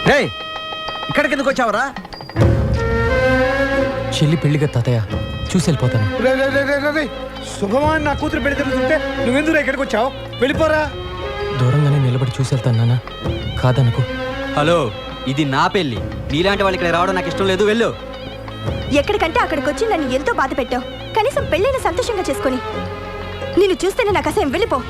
రేయ్, ఇక్కడికి ఎందుకు వచ్చావురా? చెల్లి పెళ్లిగా తాతయ్య చూసి వెళ్ళిపోతాను. శుభమాన్ నా కూతురు పెళ్లి జరుగుతుంటే నువ్వెందుకు ఇక్కడికి వచ్చావు? వెళ్ళిపోరా. దూరంగానే నిలబడి చూసి వెళ్తాను నాన్న, కాదనుకో. హలో, ఇది నా పెళ్లి. నీలాంటి వాళ్ళు ఇక్కడ రావడం నాకు ఇష్టం లేదు. వెళ్ళు. ఎక్కడికంటే అక్కడికి వచ్చి నన్ను ఎంతో బాధ పెట్టావు. కనీసం పెళ్ళైన సంతోషంగా చేసుకుని నిన్ను చూస్తేనే నాకు అసహ్యం. వెళ్ళిపో.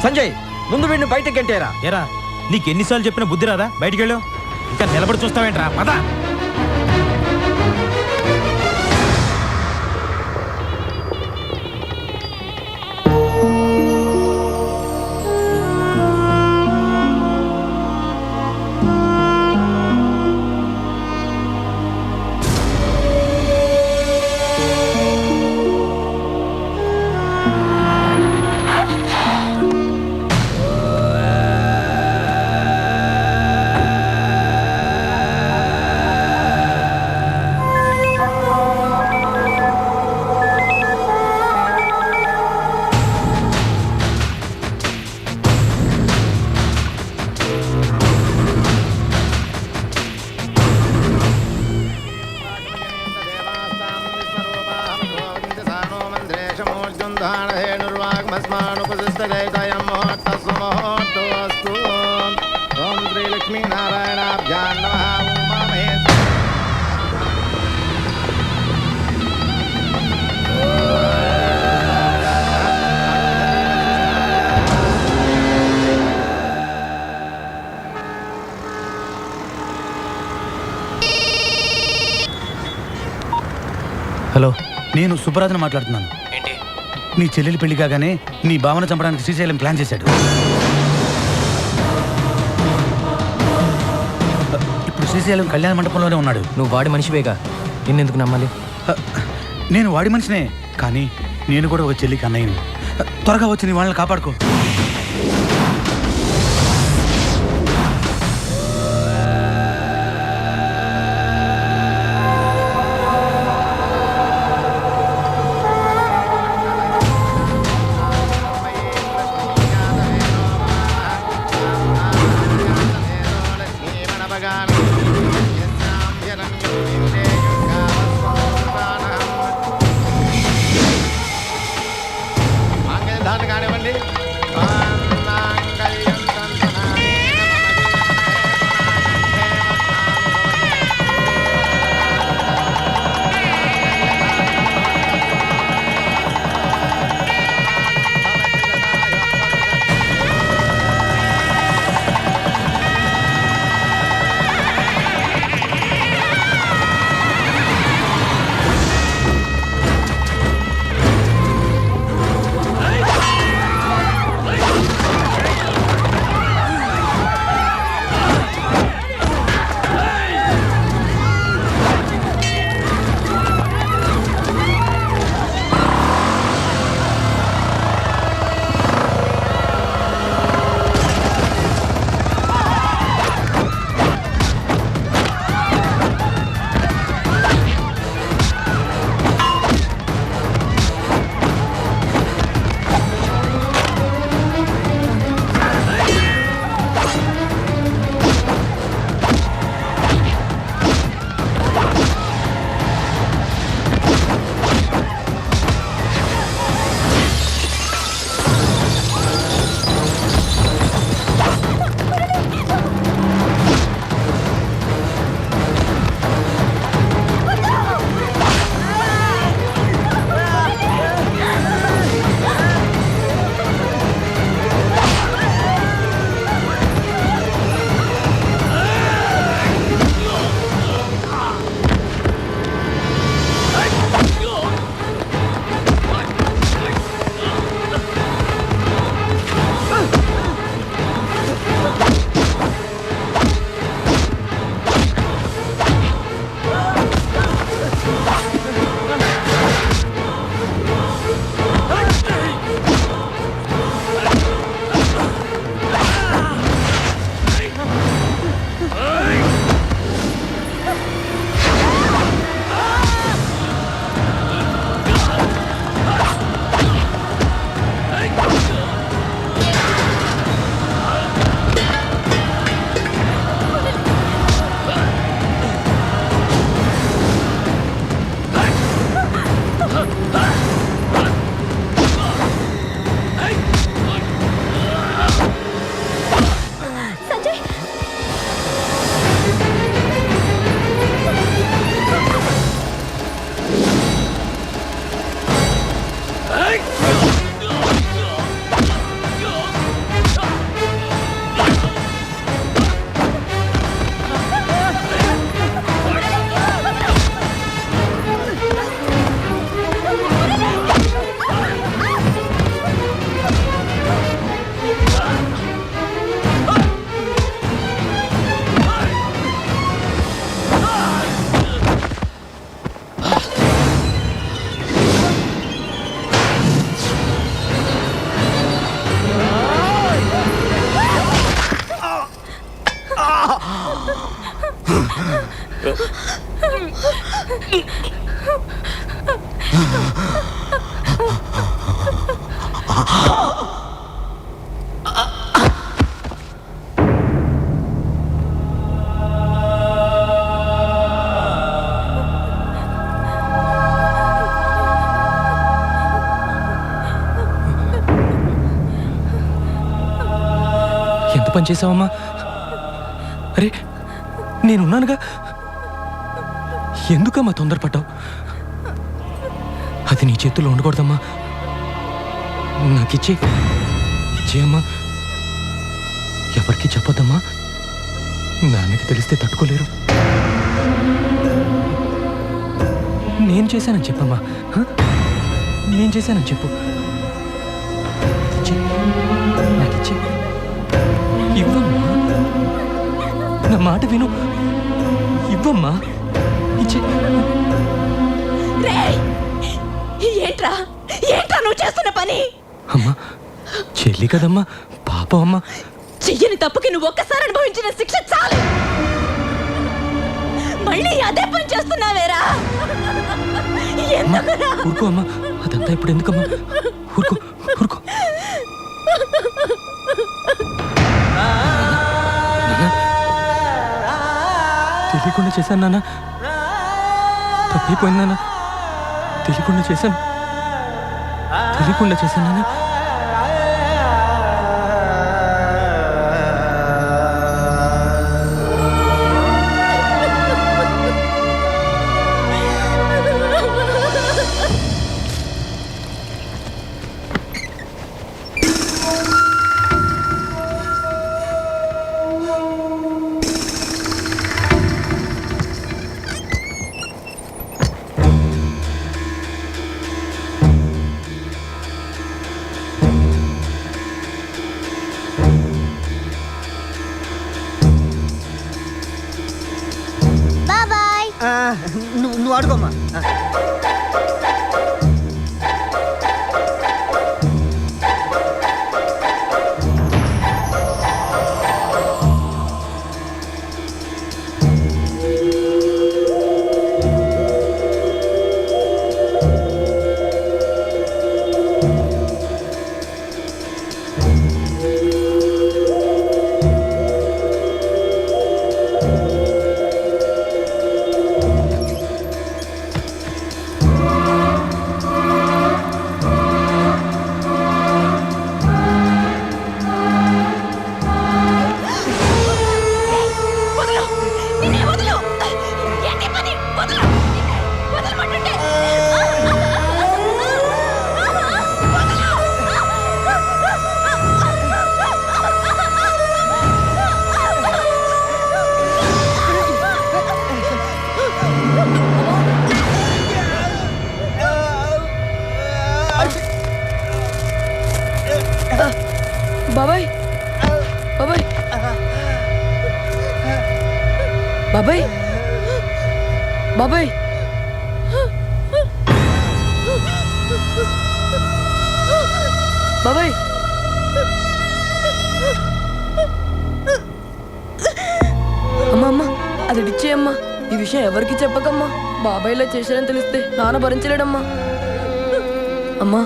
సంజయ్, ముందు వీడిని బయటకు గంటేరా. ఏరా, నీకెన్నిసార్లు చెప్పిన బుద్ధి రాదా? బయటికి వెళ్ళు. ఇంకా నిలబడి చూస్తావేంట్రా? పద. హలో, నేను సుబ్బరాజుని మాట్లాడుతున్నాను. ఏంటి? నీ చెల్లెలి పెళ్లి కాగానే నీ భావన చంపడానికి శ్రీశైలం ప్లాన్ చేశాడు. ఇప్పుడు శ్రీశైలం కళ్యాణ మండపంలోనే ఉన్నాడు. నువ్వు వాడి మనిషివేగా, నిన్నెందుకు నమ్మాలి? నేను వాడి మనిషినే, కానీ నేను కూడా ఒక చెల్లికి అన్నయ్యని. త్వరగా వచ్చి నీ వాళ్ళని కాపాడుకో. కానివ్వండి, ఎంత పని చేసావమ్మా? అరే నేనున్నానుగా, ఎందుకమ్మా తొందరపడ్డావు? అది నీ చేతుల్లో ఉండకూడదమ్మా. ఇచ్చేయమ్మా. ఎవరికి చెప్పొద్దమ్మా, నాన్నకి తెలిస్తే తట్టుకోలేరు. నేను చేశానని చెప్పమ్మా. నేను చేశానని చెప్పు. నాకిచ్చే, ఇవ్వమ్మా. నా మాట విను, ఇవ్వమ్మా. ఇచ్చే. ఏంట్రా ఏంట్రా నువ్వు చేస్తున్న పని? అమ్మా చెల్లి కదమ్మా, పాపం అమ్మా. చెయ్యని తప్పుకి నువ్వు ఒక్కసారి అనుభవించిన శిక్ష చాలు. మళ్ళీ అదే పని చేస్తున్నావేరా? ఎందుకురా? ఊరుకో అమ్మా, అదంతా ఇప్పుడు ఎందుకమ్మా? ఊరుకో ఊరుకో. తెలియకుండా చేశాను నాన్న, తప్పిపోయింది నాన్న. తెలియకుండా చేశాను నాన్న. నువ్వు ఆడుకోమ్మా. బాబాయ్ బాబాయ్ బాబాయ్ బాబాయ్ బాబాయ్ అమ్మా అమ్మా అది ఇచ్చేయమ్మా. ఈ విషయం ఎవరికి చెప్పకమ్మా. బాబాయ్లా చేశారని తెలిస్తే నాన్న భరించలేడమ్మా. అమ్మా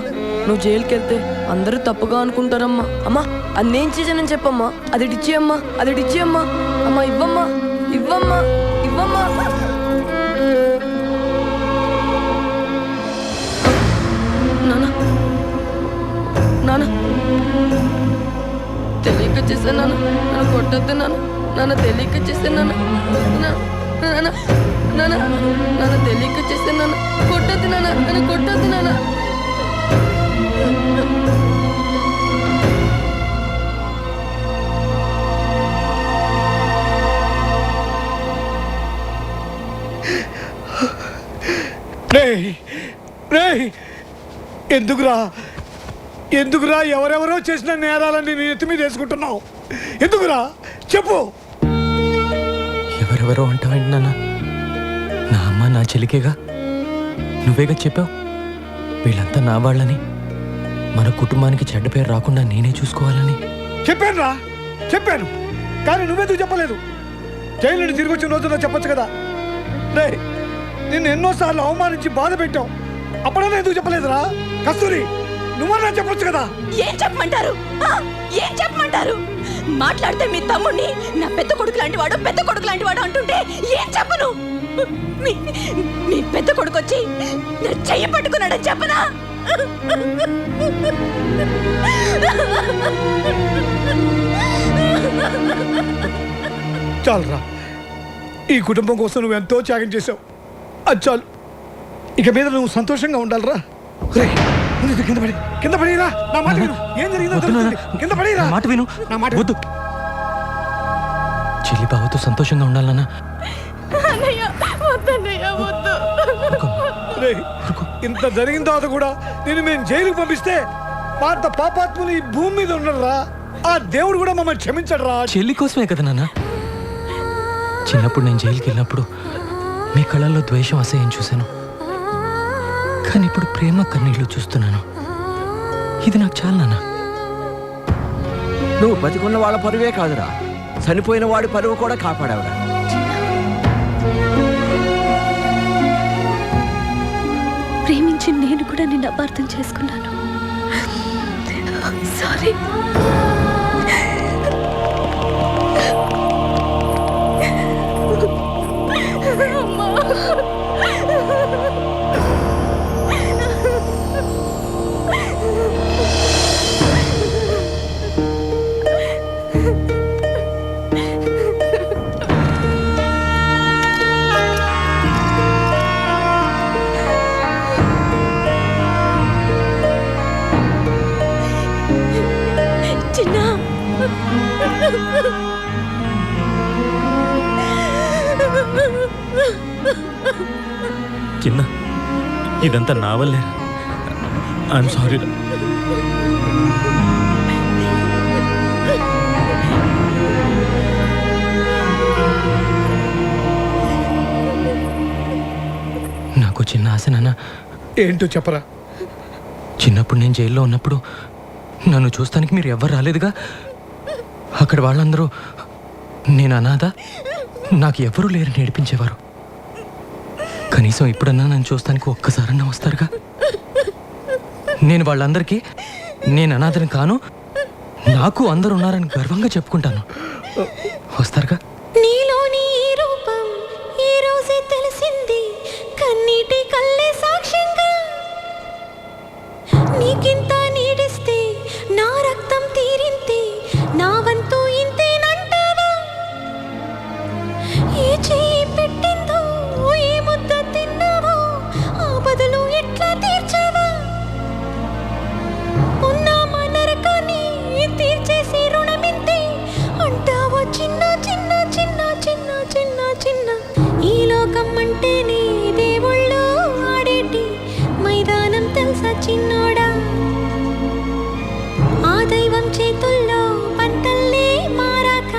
నువ్వు జైలుకి వెళ్తే అందరూ తప్పుగా అనుకుంటారమ్మా. అమ్మా అది నేను చేశానని చెప్పమ్మా. అది ఇచ్చేయమ్మా, అది ఇచ్చేయమ్మా. అమ్మా ఇవ్వమ్మా, ఇవ్వమ్మా, ఇవ్వమ్మా. నాన్న నాన్న తెలియక చేశాను నాన్న, నన్ను కొట్టద్దు నాన్న. నాన్న తెలియక చేశాను నాన్న. నాన్న నాన్న నాన్న తెలియక చేశాను నాన్న. కొట్టద్దు నాన్న, నన్ను కొట్టద్దు నాన్న. ఎందుకురా ఎవరెవరో చేసిన నేరాలన్నీ నీ ఎత్తి మీద వేసుకుంటున్నావు? ఎందుకురా చెప్పు. ఎవరెవరో అంటావేంటి నాన్న? నా అమ్మ నా చెల్లికేగా, నువ్వేగా చెప్పావు వీళ్ళంతా నా వాళ్ళని, మన కుటుంబానికి చెడ్డ పేరు రాకుండా నేనే చూసుకోవాలని. చెప్పాను కానీ నువ్వెందుకు చెప్పలేదు? జైలు నుండి తిరిగి వచ్చిన రోజున చెప్పొచ్చు కదా. రే నిన్ను ఎన్నోసార్లు అవమానించి బాధ పెట్టావు, అప్పుడన్నా ఎందుకు చెప్పలేదురా? కస్తూరి నువ్వన్నా చెప్పొచ్చు కదా. ఏం చెప్పమంటారు ఆ? ఏం చెప్పమంటారు? మాట్లాడితే మీ తమ్ముడిని నా పెద్ద కొడుకు లాంటి వాడు, పెద్ద కొడుకు లాంటి వాడు అంటుంటే ఏం చెప్పను? మీ పెద్ద కొడుకు వచ్చి నా చెయ్యి పట్టుకున్నాడని చెప్పనా? చాలురా, ఈ కుటుంబం కోసం నువ్వు ఎంతో త్యాగం చేసావు. అది చాలు. ఇక మీద నువ్వు సంతోషంగా ఉండాలిరా. రే, ముందు ఇది కింద పడిరా. నా మాట విను. ఏం జరిగిందో వద్దు నాన్న. తెలుస్తుంది. కింద పడిరా. నా మాట విను. నా మాట వద్దు. చెల్లి బావతో సంతోషంగా ఉండాలన్నా. రే, ఇంత జరిగిన తర్వాత కూడా నేను మేము జైలుకు పంపిస్తే పాత పాపాత్ములు ఈ భూమి మీద ఉండరురా. ఆ దేవుడు కూడా మమ్మల్ని క్షమించడురా. చెల్లి కోసమే కదా నాన్న. చిన్నప్పుడు నేను జైలుకి వెళ్ళినప్పుడు మీ కళ్ళల్లో ద్వేషం, అసహ్యం చూశాను. కానీ ఇప్పుడు ప్రేమ కన్నీళ్లు చూస్తున్నాను. ఇది నాకు చాలు నాన్న. నువ్వు బతికున్న వాళ్ళ పరువే కాదురా, చనిపోయిన వాడి పరువు కూడా కాపాడావురా. ప్రేమించి నేను కూడా నిన్ను అపార్థం చేసుకున్నాను. సారీ. చిన్న, ఇదంతా నా వల్లే. I'm sorry. నాకు చిన్న ఆశ నాన్న. ఏంటో చెప్పరా. చిన్నప్పుడు నేను జైల్లో ఉన్నప్పుడు నన్ను చూస్తానికి మీరు ఎవ్వరు రాలేదుగా. అక్కడ వాళ్ళందరూ నేను అనాథ, నాకు ఎవరూ లేరని ఏడిపించేవారు. కనీసం ఇప్పుడన్నా నన్ను చూస్తానికి ఒక్కసారన్నా వస్తారుగా. నేను వాళ్ళందరికీ నేను అనాథని కాను, నాకు అందరు ఉన్నారని గర్వంగా చెప్పుకుంటాను. వస్తారుగా. నీలోని ఈ రూపం ఈ రోజే తెలిసింది, కన్నీటి కళ్ళే సాక్ష్యంగా. నీకింత నీడిస్తే నా రక్తం తీరింతే, నా వంతు ఇంతేనంటావా? ఏ చేయి పెట్టిందో, ఏ ముద్ద తిన్నావో, ఆ బదులు ఎట్లా తీర్చావా? ఉన్న మా నరకాన్ని తీర్చేసి రుణమింతే అంటావా? చిన్న చిన్న చిన్న చిన్న చిన్న చిన్న ఈ లోకం అంటేనే దేవుళ్ళు ఆడేటి మైదానం తెలుసా చిన్నోడా? ఆ దైవం చేతుల్లో పంటల్లే మారాక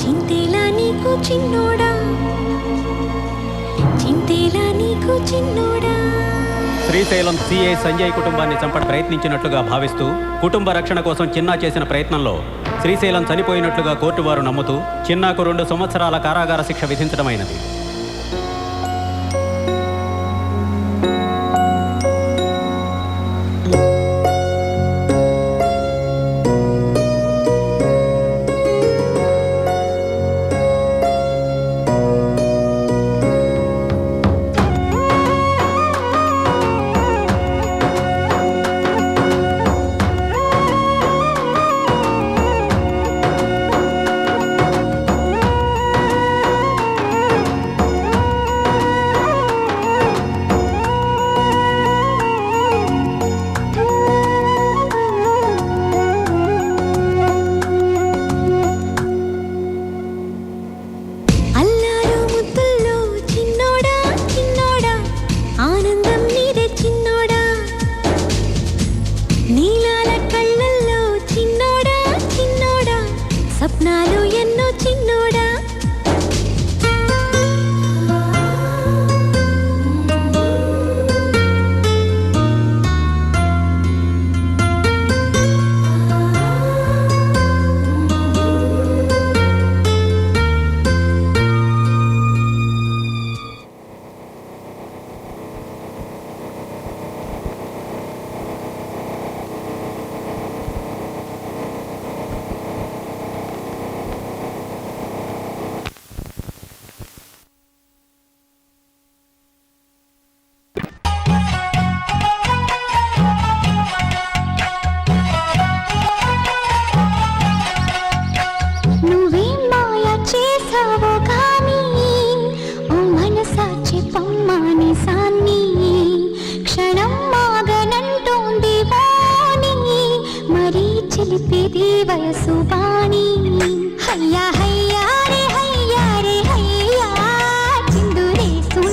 చింతేలా నీకు చిన్నోడా, చింతేలా నీకు చిన్నోడా. శ్రీశైలం సిఐ సంజయ్ కుటుంబాన్ని చంపడ ప్రయత్నించినట్లుగా భావిస్తూ కుటుంబ రక్షణ కోసం చిన్నా చేసిన ప్రయత్నంలో శ్రీశైలం చనిపోయినట్లుగా కోర్టు వారు నమ్ముతూ చిన్నాకు 2 సంవత్సరాల కారాగార శిక్ష విధించడమైనది. చిలిపేది వయసు వాణి అయ్యా